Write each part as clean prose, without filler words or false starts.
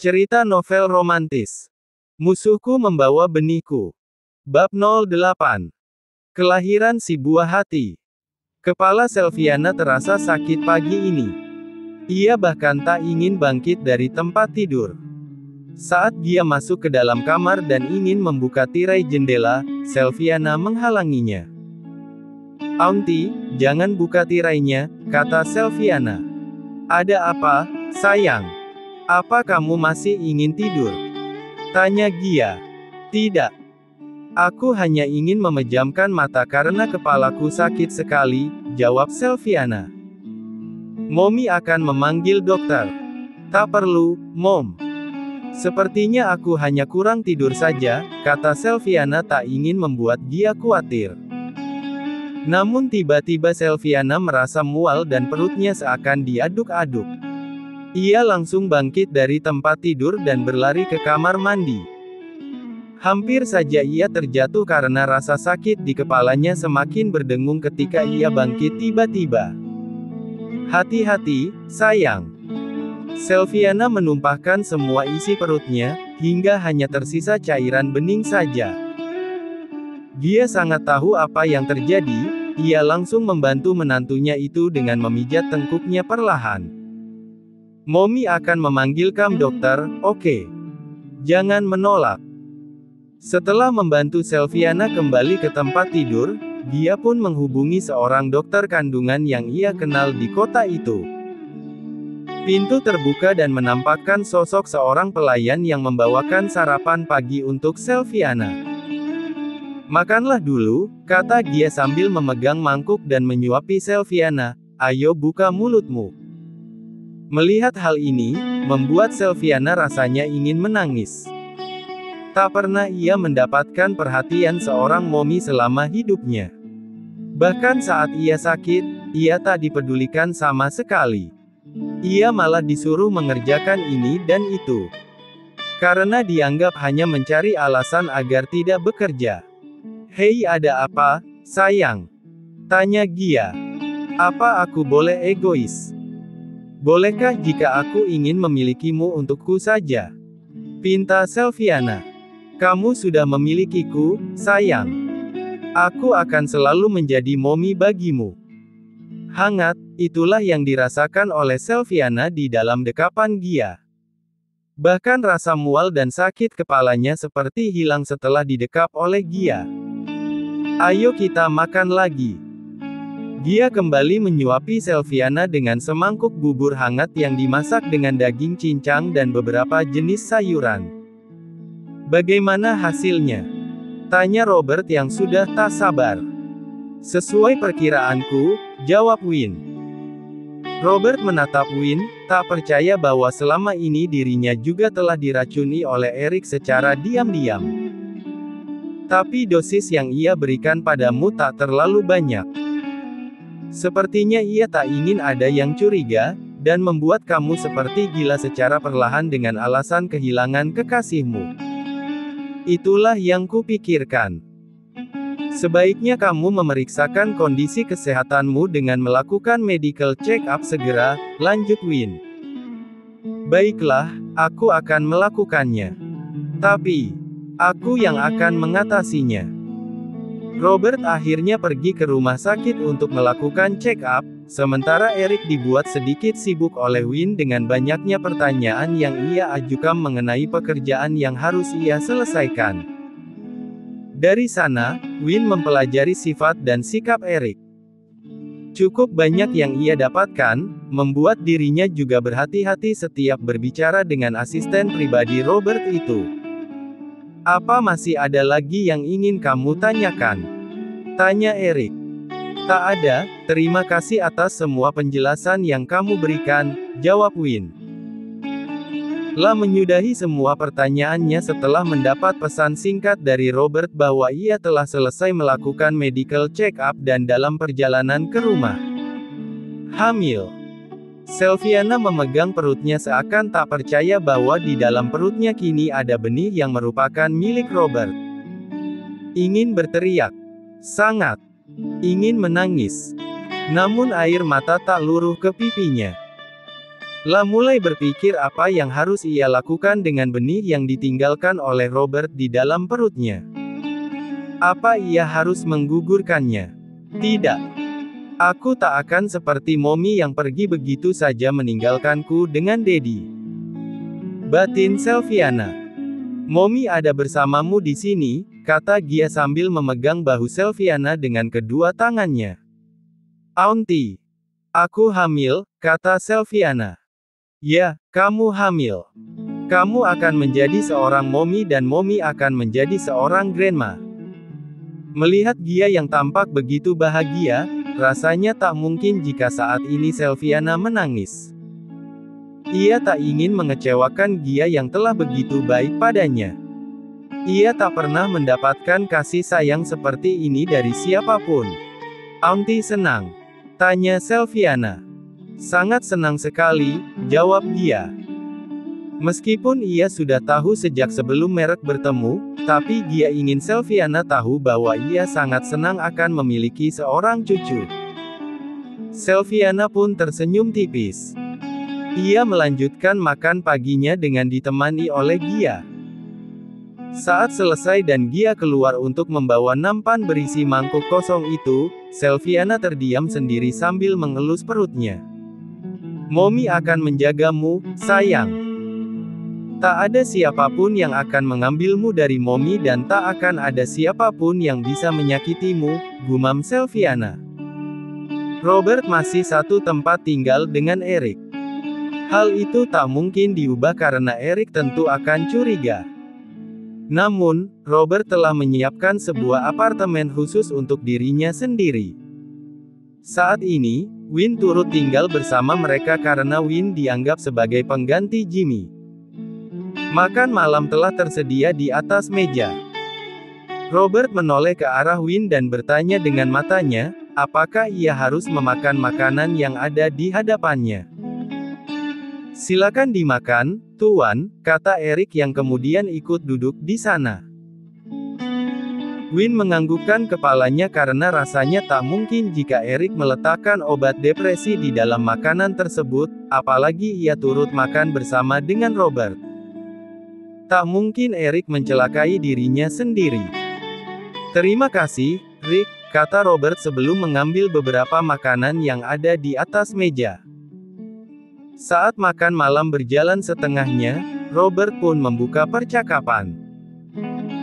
Cerita novel romantis. Musuhku membawa benihku. Bab 08. Kelahiran si buah hati. Kepala Selviana terasa sakit pagi ini. Ia bahkan tak ingin bangkit dari tempat tidur. Saat dia masuk ke dalam kamar dan ingin membuka tirai jendela, Selviana menghalanginya. "Auntie, jangan buka tirainya," kata Selviana. "Ada apa, sayang? Apa kamu masih ingin tidur?" tanya Gia. "Tidak. Aku hanya ingin memejamkan mata karena kepalaku sakit sekali," jawab Selviana. "Mommy akan memanggil dokter." "Tak perlu, Mom. Sepertinya aku hanya kurang tidur saja," kata Selviana tak ingin membuat Gia khawatir. Namun tiba-tiba Selviana merasa mual dan perutnya seakan diaduk-aduk. Ia langsung bangkit dari tempat tidur dan berlari ke kamar mandi. Hampir saja ia terjatuh karena rasa sakit di kepalanya semakin berdengung ketika ia bangkit tiba-tiba. "Hati-hati, sayang." Selviana menumpahkan semua isi perutnya, hingga hanya tersisa cairan bening saja. Dia sangat tahu apa yang terjadi, ia langsung membantu menantunya itu dengan memijat tengkuknya perlahan. "Mommy akan memanggil dokter, oke? Jangan menolak." Setelah membantu Selviana kembali ke tempat tidur, dia pun menghubungi seorang dokter kandungan yang ia kenal di kota itu. Pintu terbuka dan menampakkan sosok seorang pelayan yang membawakan sarapan pagi untuk Selviana. "Makanlah dulu," kata Gia sambil memegang mangkuk dan menyuapi Selviana. "Ayo buka mulutmu." Melihat hal ini, membuat Selviana rasanya ingin menangis. Tak pernah ia mendapatkan perhatian seorang mommy selama hidupnya. Bahkan saat ia sakit, ia tak dipedulikan sama sekali. Ia malah disuruh mengerjakan ini dan itu. Karena dianggap hanya mencari alasan agar tidak bekerja. "Hei, ada apa, sayang?" tanya Gia. "Apa aku boleh egois? Bolehkah jika aku ingin memilikimu untukku saja?" pinta Selviana. "Kamu sudah memilikiku, sayang. Aku akan selalu menjadi mommy bagimu." Hangat, itulah yang dirasakan oleh Selviana di dalam dekapan Gia. Bahkan rasa mual dan sakit kepalanya seperti hilang setelah didekap oleh Gia. "Ayo kita makan lagi." Gia kembali menyuapi Selviana dengan semangkuk bubur hangat yang dimasak dengan daging cincang dan beberapa jenis sayuran. "Bagaimana hasilnya?" tanya Robert yang sudah tak sabar. "Sesuai perkiraanku," jawab Win. Robert menatap Win, tak percaya bahwa selama ini dirinya juga telah diracuni oleh Eric secara diam-diam. "Tapi dosis yang ia berikan padamu tak terlalu banyak. Sepertinya ia tak ingin ada yang curiga, dan membuat kamu seperti gila secara perlahan dengan alasan kehilangan kekasihmu. Itulah yang kupikirkan. Sebaiknya kamu memeriksakan kondisi kesehatanmu dengan melakukan medical check-up segera," lanjut Win. "Baiklah, aku akan melakukannya. Tapi, aku yang akan mengatasinya." Robert akhirnya pergi ke rumah sakit untuk melakukan check-up, sementara Eric dibuat sedikit sibuk oleh Win dengan banyaknya pertanyaan yang ia ajukan mengenai pekerjaan yang harus ia selesaikan. Dari sana, Win mempelajari sifat dan sikap Eric. Cukup banyak yang ia dapatkan, membuat dirinya juga berhati-hati setiap berbicara dengan asisten pribadi Robert itu. "Apa masih ada lagi yang ingin kamu tanyakan?" tanya Eric. "Tak ada, terima kasih atas semua penjelasan yang kamu berikan," jawab Win. Lah menyudahi semua pertanyaannya setelah mendapat pesan singkat dari Robert bahwa ia telah selesai melakukan medical check-up dan dalam perjalanan ke rumah. Hamil. Selviana memegang perutnya seakan tak percaya bahwa di dalam perutnya kini ada benih yang merupakan milik Robert. Ingin berteriak. Sangat. Ingin menangis. Namun air mata tak luruh ke pipinya. La mulai berpikir apa yang harus ia lakukan dengan benih yang ditinggalkan oleh Robert di dalam perutnya. Apa ia harus menggugurkannya? Tidak. Aku tak akan seperti Mommy yang pergi begitu saja meninggalkanku dengan Daddy. Batin Sylviana. Mommy ada bersamamu di sini, kata Gia sambil memegang bahu Sylviana dengan kedua tangannya. Auntie. Aku hamil, kata Sylviana. Ya, kamu hamil. Kamu akan menjadi seorang Mommy dan Mommy akan menjadi seorang grandma. Melihat Gia yang tampak begitu bahagia, rasanya tak mungkin jika saat ini Sylviana menangis. Ia tak ingin mengecewakan Gia yang telah begitu baik padanya. Ia tak pernah mendapatkan kasih sayang seperti ini dari siapapun. Auntie senang? Tanya Sylviana. Sangat senang sekali, jawab Gia. Meskipun ia sudah tahu sejak sebelum mereka bertemu, tapi Gia ingin Sylviana tahu bahwa ia sangat senang akan memiliki seorang cucu. Sylviana pun tersenyum tipis. Ia melanjutkan makan paginya dengan ditemani oleh Gia. Saat selesai dan Gia keluar untuk membawa nampan berisi mangkuk kosong itu, Sylviana terdiam sendiri sambil mengelus perutnya. Mommy akan menjagamu, sayang. Tak ada siapapun yang akan mengambilmu dari Mommy dan tak akan ada siapapun yang bisa menyakitimu, gumam Sylviana. Robert masih satu tempat tinggal dengan Eric. Hal itu tak mungkin diubah karena Eric tentu akan curiga. Namun, Robert telah menyiapkan sebuah apartemen khusus untuk dirinya sendiri. Saat ini, Win turut tinggal bersama mereka karena Win dianggap sebagai pengganti Jimmy. Makan malam telah tersedia di atas meja. Robert menoleh ke arah Win dan bertanya dengan matanya, apakah ia harus memakan makanan yang ada di hadapannya. Silakan dimakan, Tuan, kata Eric yang kemudian ikut duduk di sana. Win menganggukkan kepalanya karena rasanya tak mungkin jika Eric meletakkan obat depresi di dalam makanan tersebut, apalagi ia turut makan bersama dengan Robert. Tak mungkin Eric mencelakai dirinya sendiri. Terima kasih, Rick, kata Robert sebelum mengambil beberapa makanan yang ada di atas meja. Saat makan malam berjalan setengahnya, Robert pun membuka percakapan.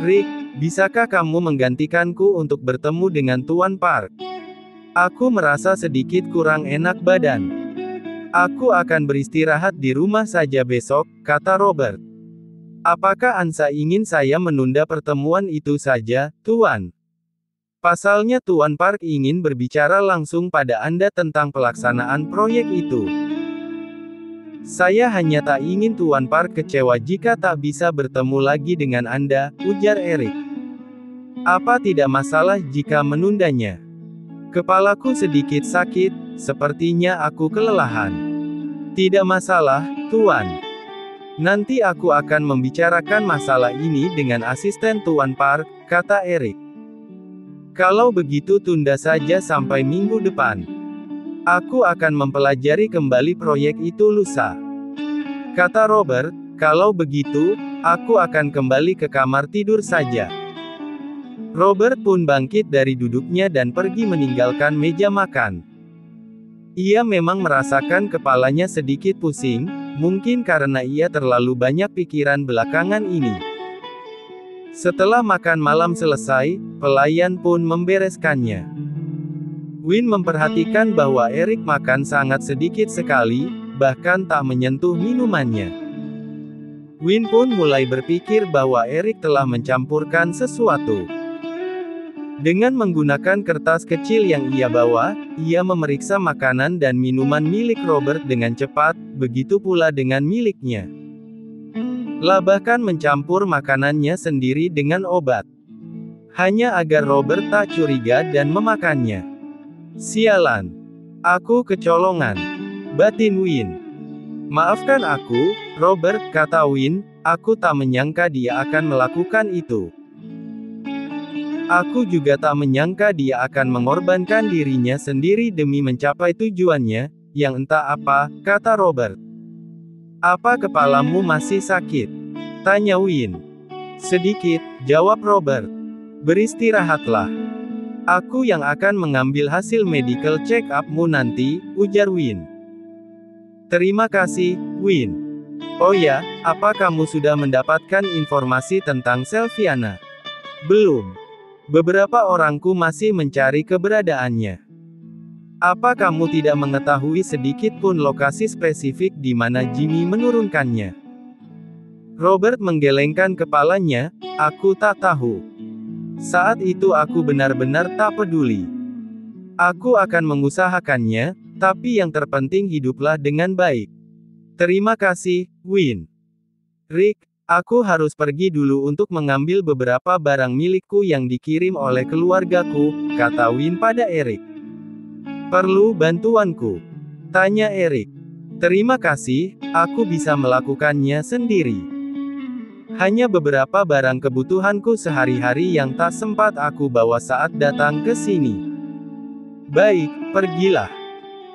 Rick, bisakah kamu menggantikanku untuk bertemu dengan Tuan Park? Aku merasa sedikit kurang enak badan. Aku akan beristirahat di rumah saja besok, kata Robert. Apakah Ansa ingin saya menunda pertemuan itu saja, Tuan? Pasalnya Tuan Park ingin berbicara langsung pada Anda tentang pelaksanaan proyek itu. Saya hanya tak ingin Tuan Park kecewa jika tak bisa bertemu lagi dengan Anda, ujar Eric. Apa tidak masalah jika menundanya? Kepalaku sedikit sakit, sepertinya aku kelelahan. Tidak masalah, Tuan. Nanti aku akan membicarakan masalah ini dengan asisten Tuan Park, kata Eric. Kalau begitu tunda saja sampai minggu depan. Aku akan mempelajari kembali proyek itu lusa. Kata Robert, kalau begitu, aku akan kembali ke kamar tidur saja. Robert pun bangkit dari duduknya dan pergi meninggalkan meja makan. Ia memang merasakan kepalanya sedikit pusing, mungkin karena ia terlalu banyak pikiran belakangan ini. Setelah makan malam selesai, pelayan pun membereskannya. Win memperhatikan bahwa Eric makan sangat sedikit sekali, bahkan tak menyentuh minumannya. Win pun mulai berpikir bahwa Eric telah mencampurkan sesuatu. Dengan menggunakan kertas kecil yang ia bawa, ia memeriksa makanan dan minuman milik Robert dengan cepat, begitu pula dengan miliknya. La bahkan mencampur makanannya sendiri dengan obat. Hanya agar Robert tak curiga dan memakannya. Sialan. Aku kecolongan. Batin Win. Maafkan aku, Robert, kata Win, aku tak menyangka dia akan melakukan itu. Aku juga tak menyangka dia akan mengorbankan dirinya sendiri demi mencapai tujuannya, yang entah apa, kata Robert. Apa kepalamu masih sakit? Tanya Win. Sedikit, jawab Robert. Beristirahatlah. Aku yang akan mengambil hasil medical check-up-mu nanti, ujar Win. Terima kasih, Win. Oh ya, apa kamu sudah mendapatkan informasi tentang Selviana? Belum. Beberapa orangku masih mencari keberadaannya. Apa kamu tidak mengetahui sedikit pun lokasi spesifik di mana Jimmy menurunkannya? Robert menggelengkan kepalanya, aku tak tahu. Saat itu aku benar-benar tak peduli. Aku akan mengusahakannya, tapi yang terpenting hiduplah dengan baik. Terima kasih, Win. Rick, aku harus pergi dulu untuk mengambil beberapa barang milikku yang dikirim oleh keluargaku, kata Win pada Eric. Perlu bantuanku? Tanya Eric. Terima kasih, aku bisa melakukannya sendiri. Hanya beberapa barang kebutuhanku sehari-hari yang tak sempat aku bawa saat datang ke sini. Baik, pergilah.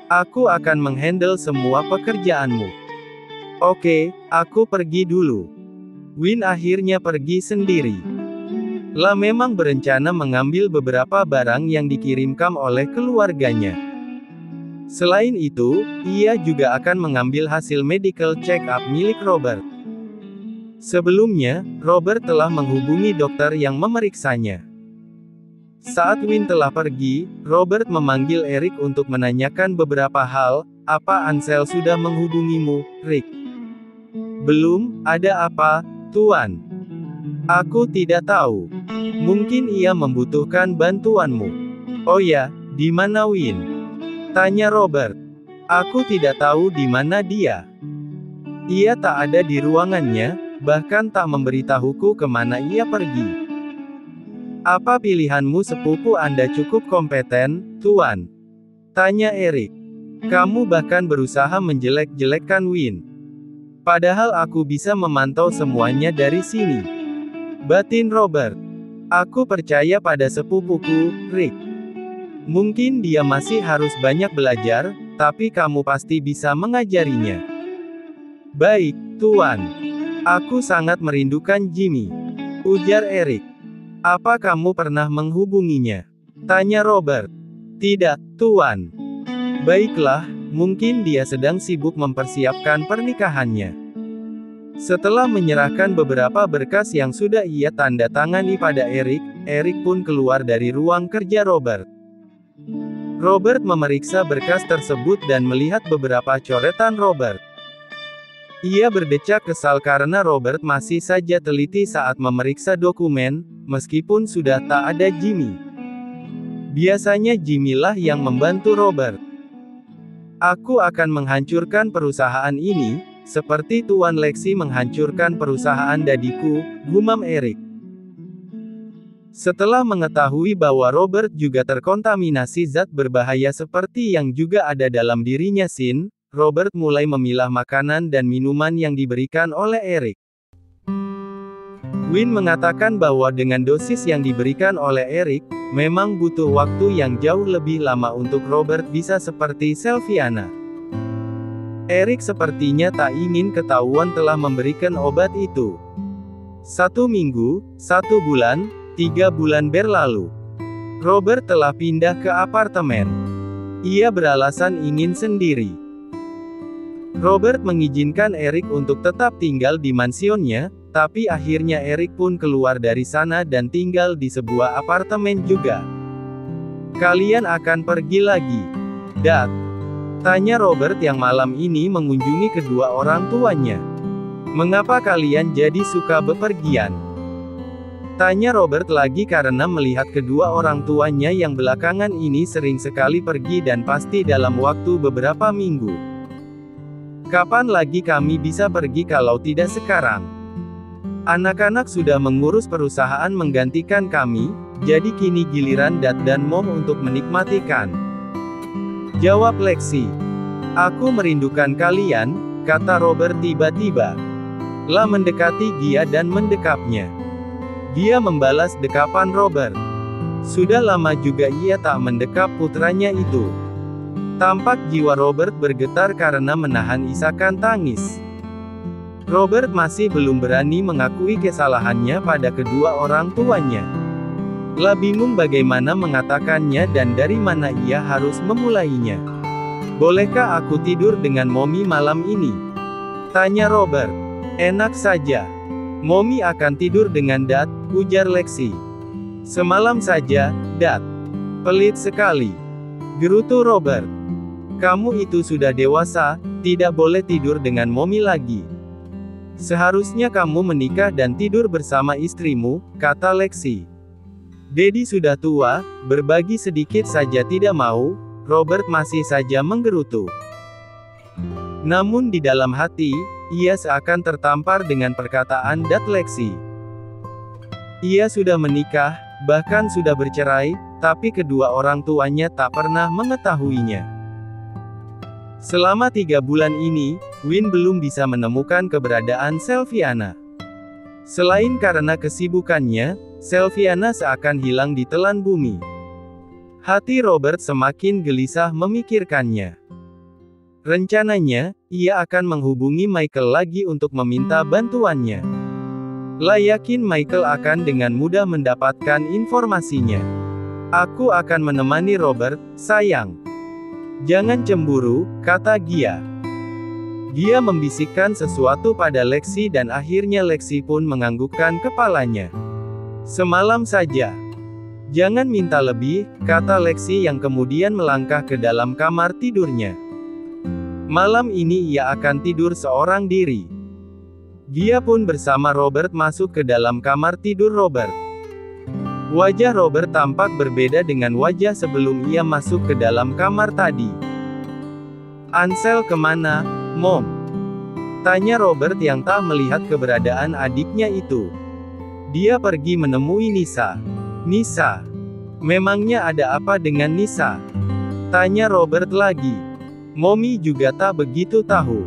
Aku akan menghandle semua pekerjaanmu. Oke, aku pergi dulu. Win akhirnya pergi sendiri. La memang berencana mengambil beberapa barang yang dikirimkan oleh keluarganya. Selain itu, ia juga akan mengambil hasil medical check-up milik Robert. Sebelumnya, Robert telah menghubungi dokter yang memeriksanya. Saat Win telah pergi, Robert memanggil Eric untuk menanyakan beberapa hal. Apa Ansel sudah menghubungimu, Rick? Belum, ada apa, Tuan? Aku tidak tahu. Mungkin ia membutuhkan bantuanmu. Oh ya, di mana Win? Tanya Robert. Aku tidak tahu di mana dia. Ia tak ada di ruangannya, bahkan tak memberitahuku kemana ia pergi. Apa pilihanmu sepupu Anda cukup kompeten, Tuan? Tanya Eric. Kamu bahkan berusaha menjelek-jelekkan Win. Padahal aku bisa memantau semuanya dari sini. Batin Robert. Aku percaya pada sepupuku, Rick. Mungkin dia masih harus banyak belajar, tapi kamu pasti bisa mengajarinya. Baik, Tuan. Aku sangat merindukan Jimmy. Ujar Eric. Apa kamu pernah menghubunginya? Tanya Robert. Tidak, Tuan. Baiklah, mungkin dia sedang sibuk mempersiapkan pernikahannya. Setelah menyerahkan beberapa berkas yang sudah ia tanda tangani pada Eric, Eric pun keluar dari ruang kerja Robert. Robert memeriksa berkas tersebut dan melihat beberapa coretan Robert. Ia berdecak kesal karena Robert masih saja teliti saat memeriksa dokumen, meskipun sudah tak ada Jimmy. Biasanya Jimmy lah yang membantu Robert. Aku akan menghancurkan perusahaan ini, seperti Tuan Lexi menghancurkan perusahaan dadiku, gumam Eric. Setelah mengetahui bahwa Robert juga terkontaminasi zat berbahaya seperti yang juga ada dalam dirinya Sin, Robert mulai memilah makanan dan minuman yang diberikan oleh Eric. Win mengatakan bahwa dengan dosis yang diberikan oleh Eric, memang butuh waktu yang jauh lebih lama untuk Robert bisa seperti Selviana. Eric sepertinya tak ingin ketahuan telah memberikan obat itu. 1 minggu, 1 bulan, 3 bulan berlalu. Robert telah pindah ke apartemen. Ia beralasan ingin sendiri. Robert mengizinkan Eric untuk tetap tinggal di mansionnya, tapi akhirnya Eric pun keluar dari sana dan tinggal di sebuah apartemen juga. Kalian akan pergi lagi, Dad? Tanya Robert yang malam ini mengunjungi kedua orang tuanya. Mengapa kalian jadi suka bepergian? Tanya Robert lagi karena melihat kedua orang tuanya yang belakangan ini sering sekali pergi dan pasti dalam waktu beberapa minggu. Kapan lagi kami bisa pergi kalau tidak sekarang? Anak-anak sudah mengurus perusahaan menggantikan kami, jadi kini giliran Dad dan Mom untuk menikmatikan. Jawab Lexi. Aku merindukan kalian, kata Robert tiba-tiba. La mendekati Gia dan mendekapnya. Gia membalas dekapan Robert. Sudah lama juga ia tak mendekap putranya itu. Tampak jiwa Robert bergetar karena menahan isakan tangis. Robert masih belum berani mengakui kesalahannya pada kedua orang tuanya. Ia bingung bagaimana mengatakannya dan dari mana ia harus memulainya. "Bolehkah aku tidur dengan Mommy malam ini?" tanya Robert. "Enak saja. Mommy akan tidur dengan Dad," ujar Lexi. "Semalam saja, Dad." "Pelit sekali," gerutu Robert. "Kamu itu sudah dewasa, tidak boleh tidur dengan Mommy lagi. Seharusnya kamu menikah dan tidur bersama istrimu," kata Lexi. "Daddy sudah tua, berbagi sedikit saja tidak mau," Robert masih saja menggerutu. Namun di dalam hati, ia seakan tertampar dengan perkataan Dad Lexi. Ia sudah menikah, bahkan sudah bercerai, tapi kedua orang tuanya tak pernah mengetahuinya. Selama 3 bulan ini, Win belum bisa menemukan keberadaan Sylviana. Selain karena kesibukannya, Sylviana seakan hilang di telan bumi. Hati Robert semakin gelisah memikirkannya. Rencananya, ia akan menghubungi Michael lagi untuk meminta bantuannya. Ia yakin Michael akan dengan mudah mendapatkan informasinya. "Aku akan menemani Robert, sayang. Jangan cemburu," kata Gia. Gia membisikkan sesuatu pada Lexi dan akhirnya Lexi pun menganggukkan kepalanya. "Semalam saja. Jangan minta lebih," kata Lexi yang kemudian melangkah ke dalam kamar tidurnya. Malam ini ia akan tidur seorang diri. Gia pun bersama Robert masuk ke dalam kamar tidur Robert. Wajah Robert tampak berbeda dengan wajah sebelum ia masuk ke dalam kamar tadi. "Ansel kemana, Mom?" tanya Robert yang tak melihat keberadaan adiknya itu. "Dia pergi menemui Nisa." "Nisa? Memangnya ada apa dengan Nisa?" tanya Robert lagi. "Mommy juga tak begitu tahu.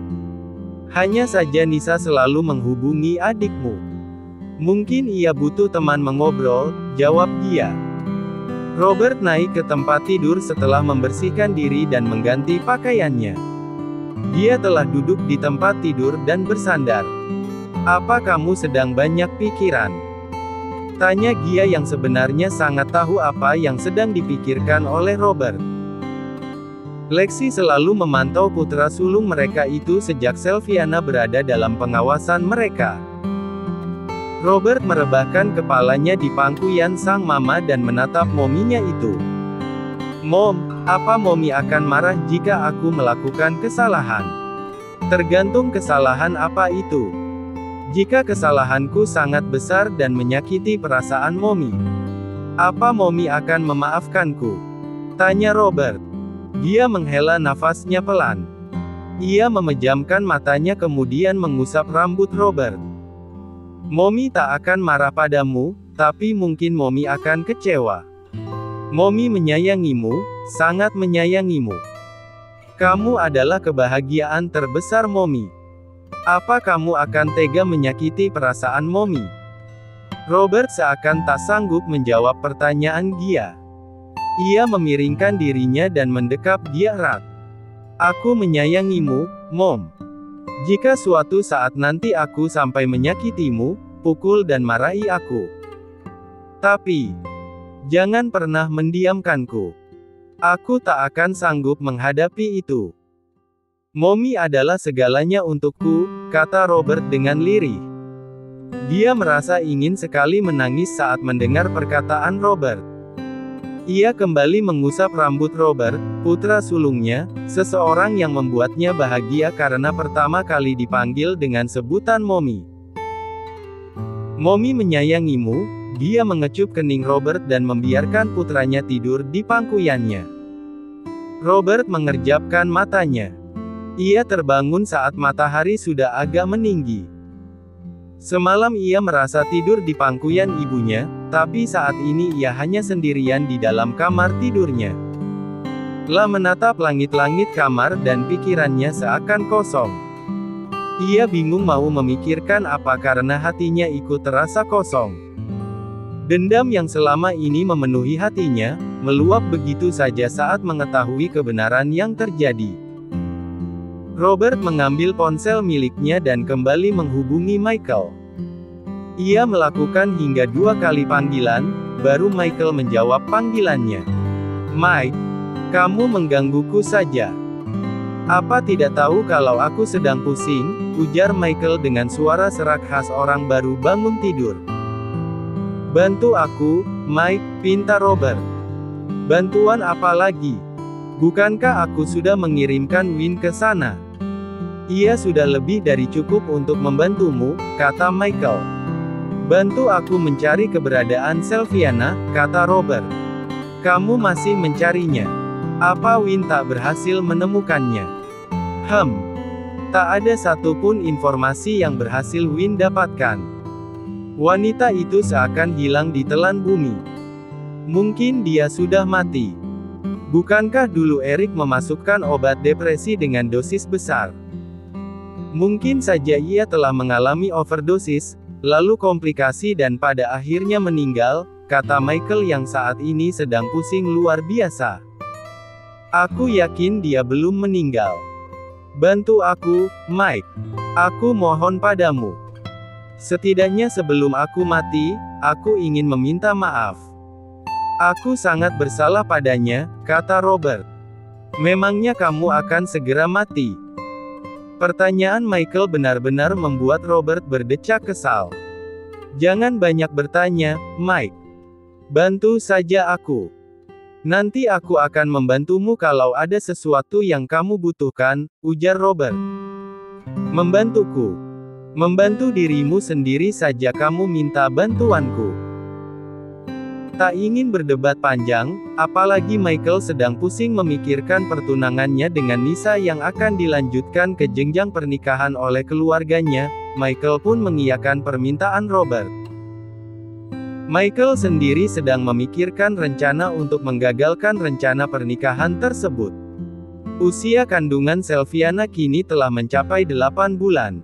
Hanya saja Nisa selalu menghubungi adikmu. Mungkin ia butuh teman mengobrol," jawab Gia. Robert naik ke tempat tidur setelah membersihkan diri dan mengganti pakaiannya. Dia telah duduk di tempat tidur dan bersandar. "Apa kamu sedang banyak pikiran?" tanya Gia yang sebenarnya sangat tahu apa yang sedang dipikirkan oleh Robert. Lexi selalu memantau putra sulung mereka itu sejak Sylviana berada dalam pengawasan mereka. Robert merebahkan kepalanya di pangkuan sang mama dan menatap mominya itu. "Mom, apa Mommy akan marah jika aku melakukan kesalahan?" "Tergantung kesalahan apa itu. Jika kesalahanku sangat besar dan menyakiti perasaan Mommy, apa Mommy akan memaafkanku?" tanya Robert. Dia menghela nafasnya pelan. Ia memejamkan matanya kemudian mengusap rambut Robert. "Mommy tak akan marah padamu, tapi mungkin Mommy akan kecewa. Mommy menyayangimu, sangat menyayangimu. Kamu adalah kebahagiaan terbesar Mommy. Apa kamu akan tega menyakiti perasaan Mommy?" Robert seakan tak sanggup menjawab pertanyaan Gia. Ia memiringkan dirinya dan mendekap Gia erat. "Aku menyayangimu, Mom. Jika suatu saat nanti aku sampai menyakitimu, pukul dan marahi aku. Tapi, jangan pernah mendiamkanku. Aku tak akan sanggup menghadapi itu. Mommy adalah segalanya untukku," kata Robert dengan lirih. Dia merasa ingin sekali menangis saat mendengar perkataan Robert. Ia kembali mengusap rambut Robert, putra sulungnya, seseorang yang membuatnya bahagia karena pertama kali dipanggil dengan sebutan Mommy. "Mommy menyayangimu," dia mengecup kening Robert dan membiarkan putranya tidur di pangkuannya. Robert mengerjapkan matanya. Ia terbangun saat matahari sudah agak meninggi. Semalam ia merasa tidur di pangkuan ibunya, tapi saat ini ia hanya sendirian di dalam kamar tidurnya. Ia menatap langit-langit kamar dan pikirannya seakan kosong. Ia bingung mau memikirkan apa karena hatinya ikut terasa kosong. Dendam yang selama ini memenuhi hatinya, meluap begitu saja saat mengetahui kebenaran yang terjadi. Robert mengambil ponsel miliknya dan kembali menghubungi Michael. Ia melakukan hingga 2 kali panggilan, baru Michael menjawab panggilannya. "Mike, kamu menggangguku saja. Apa tidak tahu kalau aku sedang pusing?" ujar Michael dengan suara serak khas orang baru bangun tidur. "Bantu aku, Mike," pinta Robert. "Bantuan apa lagi? Bukankah aku sudah mengirimkan Win ke sana?" "Ia sudah lebih dari cukup untuk membantumu," kata Michael. "Bantu aku mencari keberadaan Sylviana," kata Robert. "Kamu masih mencarinya? Apa Win tak berhasil menemukannya?" Tak ada satupun informasi yang berhasil Win dapatkan. Wanita itu seakan hilang di telan bumi. Mungkin dia sudah mati. Bukankah dulu Eric memasukkan obat depresi dengan dosis besar? Mungkin saja ia telah mengalami overdosis, lalu komplikasi dan pada akhirnya meninggal, kata Michael yang saat ini sedang pusing luar biasa. "Aku yakin dia belum meninggal. Bantu aku, Mike. Aku mohon padamu. Setidaknya sebelum aku mati, aku ingin meminta maaf. Aku sangat bersalah padanya," kata Robert. "Memangnya kamu akan segera mati?" Pertanyaan Michael benar-benar membuat Robert berdecak kesal. "Jangan banyak bertanya, Mike. Bantu saja aku. Nanti aku akan membantumu kalau ada sesuatu yang kamu butuhkan," ujar Robert. "Membantuku? Membantu dirimu sendiri saja kamu minta bantuanku." Tak ingin berdebat panjang, apalagi Michael sedang pusing memikirkan pertunangannya dengan Nisa yang akan dilanjutkan ke jenjang pernikahan oleh keluarganya, Michael pun mengiyakan permintaan Robert. Michael sendiri sedang memikirkan rencana untuk menggagalkan rencana pernikahan tersebut. Usia kandungan Sylviana kini telah mencapai 8 bulan.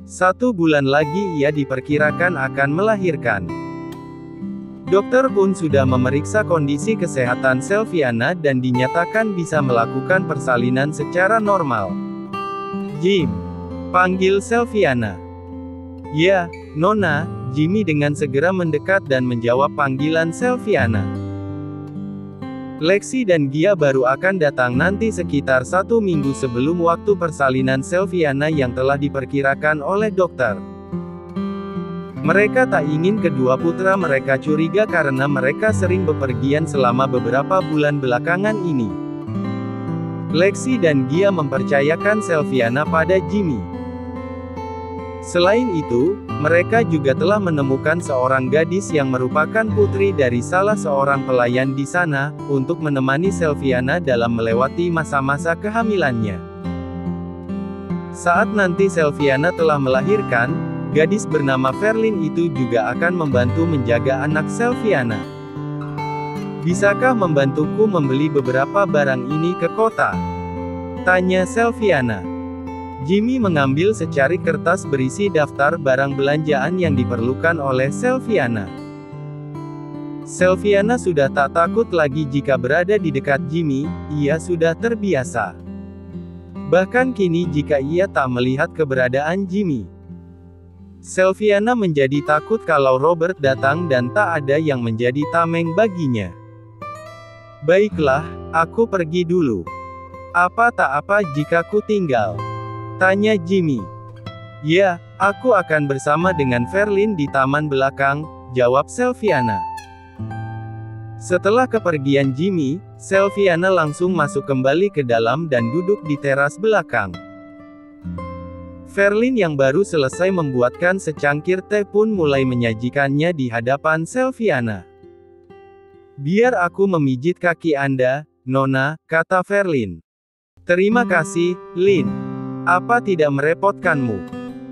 1 bulan lagi ia diperkirakan akan melahirkan. Dokter pun sudah memeriksa kondisi kesehatan Sylviana dan dinyatakan bisa melakukan persalinan secara normal. "Jim," panggil Sylviana. "Ya, Nona," Jimmy dengan segera mendekat dan menjawab panggilan Sylviana. "Lexi dan Gia baru akan datang nanti sekitar 1 minggu sebelum waktu persalinan Sylviana yang telah diperkirakan oleh dokter. Mereka tak ingin kedua putra mereka curiga karena mereka sering bepergian selama beberapa bulan belakangan ini." Lexi dan Gia mempercayakan Sylviana pada Jimmy. Selain itu, mereka juga telah menemukan seorang gadis yang merupakan putri dari salah seorang pelayan di sana, untuk menemani Sylviana dalam melewati masa-masa kehamilannya. Saat nanti Sylviana telah melahirkan, gadis bernama Verlin itu juga akan membantu menjaga anak Sylviana. "Bisakah membantuku membeli beberapa barang ini ke kota?" tanya Sylviana. Jimmy mengambil secari kertas berisi daftar barang belanjaan yang diperlukan oleh Sylviana. Sylviana sudah tak takut lagi jika berada di dekat Jimmy, ia sudah terbiasa. Bahkan kini jika ia tak melihat keberadaan Jimmy, Sylviana menjadi takut kalau Robert datang dan tak ada yang menjadi tameng baginya. "Baiklah, aku pergi dulu. Apa tak apa jika ku tinggal?" tanya Jimmy. "Ya, aku akan bersama dengan Verlin di taman belakang," jawab Sylviana. Setelah kepergian Jimmy, Sylviana langsung masuk kembali ke dalam dan duduk di teras belakang. Verlin yang baru selesai membuatkan secangkir teh pun mulai menyajikannya di hadapan Sylviana. "Biar aku memijit kaki Anda, Nona," kata Verlin. "Terima kasih, Lin. Apa tidak merepotkanmu?"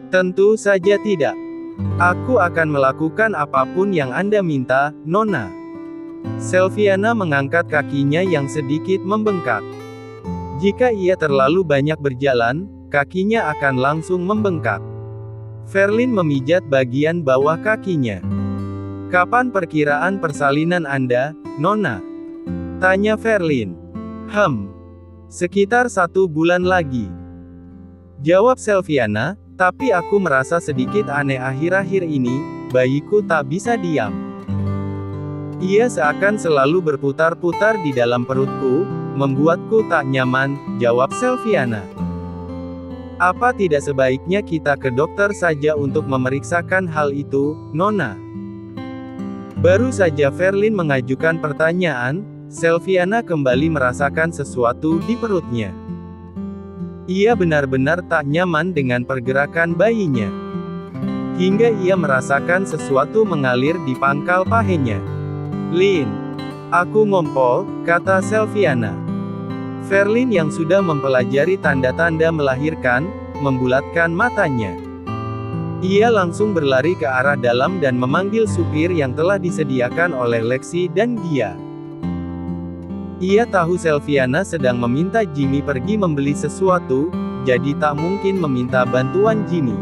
"Tentu saja tidak. Aku akan melakukan apapun yang Anda minta, Nona." Sylviana mengangkat kakinya yang sedikit membengkak. Jika ia terlalu banyak berjalan, kakinya akan langsung membengkak. Verlin memijat bagian bawah kakinya. "Kapan perkiraan persalinan Anda, Nona?" tanya Verlin. Sekitar 1 bulan lagi." Jawab Selviana, tapi aku merasa sedikit aneh akhir-akhir ini, bayiku tak bisa diam. Ia seakan selalu berputar-putar di dalam perutku, membuatku tak nyaman, jawab Selviana. Apa tidak sebaiknya kita ke dokter saja untuk memeriksakan hal itu, Nona? Baru saja Verlin mengajukan pertanyaan, Selviana kembali merasakan sesuatu di perutnya. Ia benar-benar tak nyaman dengan pergerakan bayinya. Hingga ia merasakan sesuatu mengalir di pangkal pahanya. Lin, aku ngompol, kata Selviana. Verlin yang sudah mempelajari tanda-tanda melahirkan, membulatkan matanya. Ia langsung berlari ke arah dalam dan memanggil supir yang telah disediakan oleh Lexi dan Gia. Ia tahu Selviana sedang meminta Jimmy pergi membeli sesuatu, jadi tak mungkin meminta bantuan Jimmy.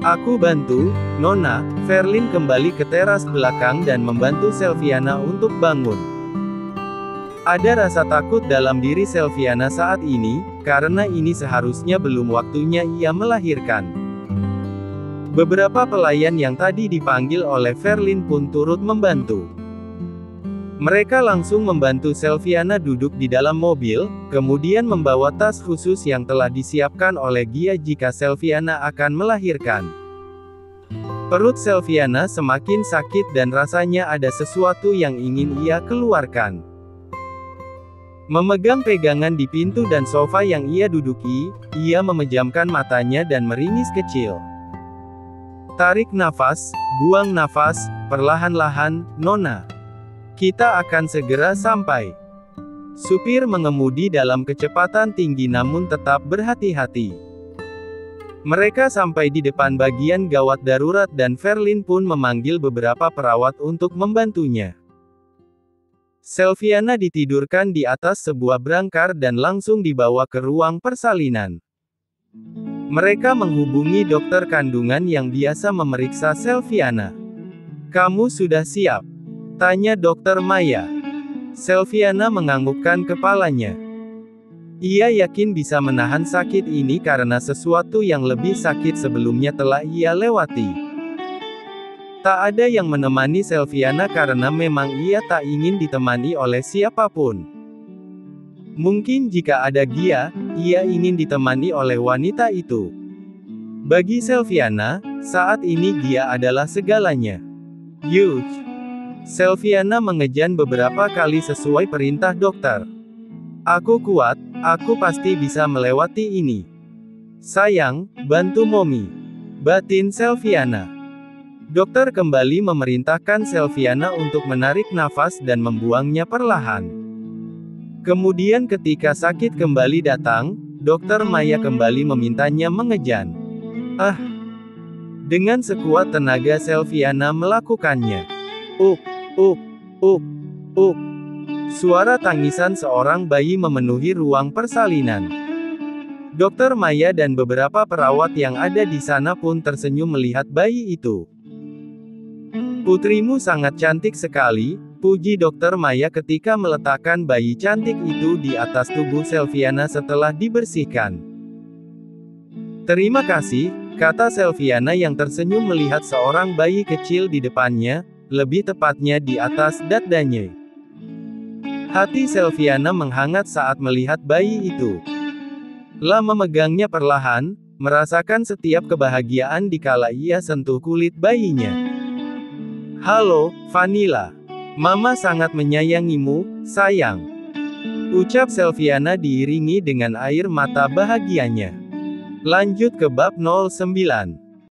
Aku bantu, Nona. Verlin kembali ke teras belakang dan membantu Selviana untuk bangun. Ada rasa takut dalam diri Selviana saat ini, karena ini seharusnya belum waktunya ia melahirkan. Beberapa pelayan yang tadi dipanggil oleh Verlin pun turut membantu. Mereka langsung membantu Selviana duduk di dalam mobil, kemudian membawa tas khusus yang telah disiapkan oleh Gia jika Selviana akan melahirkan. Perut Selviana semakin sakit dan rasanya ada sesuatu yang ingin ia keluarkan. Memegang pegangan di pintu dan sofa yang ia duduki, ia memejamkan matanya dan meringis kecil. Tarik nafas, buang nafas, perlahan-lahan, Nona. Kita akan segera sampai. Supir mengemudi dalam kecepatan tinggi namun tetap berhati-hati. Mereka sampai di depan bagian gawat darurat dan Verlin pun memanggil beberapa perawat untuk membantunya. Selviana ditidurkan di atas sebuah brangkar dan langsung dibawa ke ruang persalinan. Mereka menghubungi dokter kandungan yang biasa memeriksa Selviana. Kamu sudah siap? Tanya dokter Maya. Selviana menganggukkan kepalanya. Ia yakin bisa menahan sakit ini karena sesuatu yang lebih sakit sebelumnya telah ia lewati. Tak ada yang menemani Selviana karena memang ia tak ingin ditemani oleh siapapun. Mungkin jika ada Gia, ia ingin ditemani oleh wanita itu. Bagi Selviana, saat ini Gia adalah segalanya. Yuh. Selviana mengejan beberapa kali sesuai perintah dokter. Aku kuat, aku pasti bisa melewati ini. Sayang, bantu Momi. Batin Selviana. Dokter kembali memerintahkan Selviana untuk menarik nafas dan membuangnya perlahan. Kemudian ketika sakit kembali datang, dokter Maya kembali memintanya mengejan. Dengan sekuat tenaga Selviana melakukannya. Suara tangisan seorang bayi memenuhi ruang persalinan. Dokter Maya dan beberapa perawat yang ada di sana pun tersenyum melihat bayi itu. Putrimu sangat cantik sekali, puji dokter Maya ketika meletakkan bayi cantik itu di atas tubuh Selviana setelah dibersihkan. Terima kasih, kata Selviana yang tersenyum melihat seorang bayi kecil di depannya, lebih tepatnya di atas dadanya. Hati Selviana menghangat saat melihat bayi itu. Lama memegangnya perlahan, merasakan setiap kebahagiaan dikala ia sentuh kulit bayinya. Halo, Vanilla. Mama sangat menyayangimu, sayang. Ucap Selviana diiringi dengan air mata bahagianya. Lanjut ke bab 09.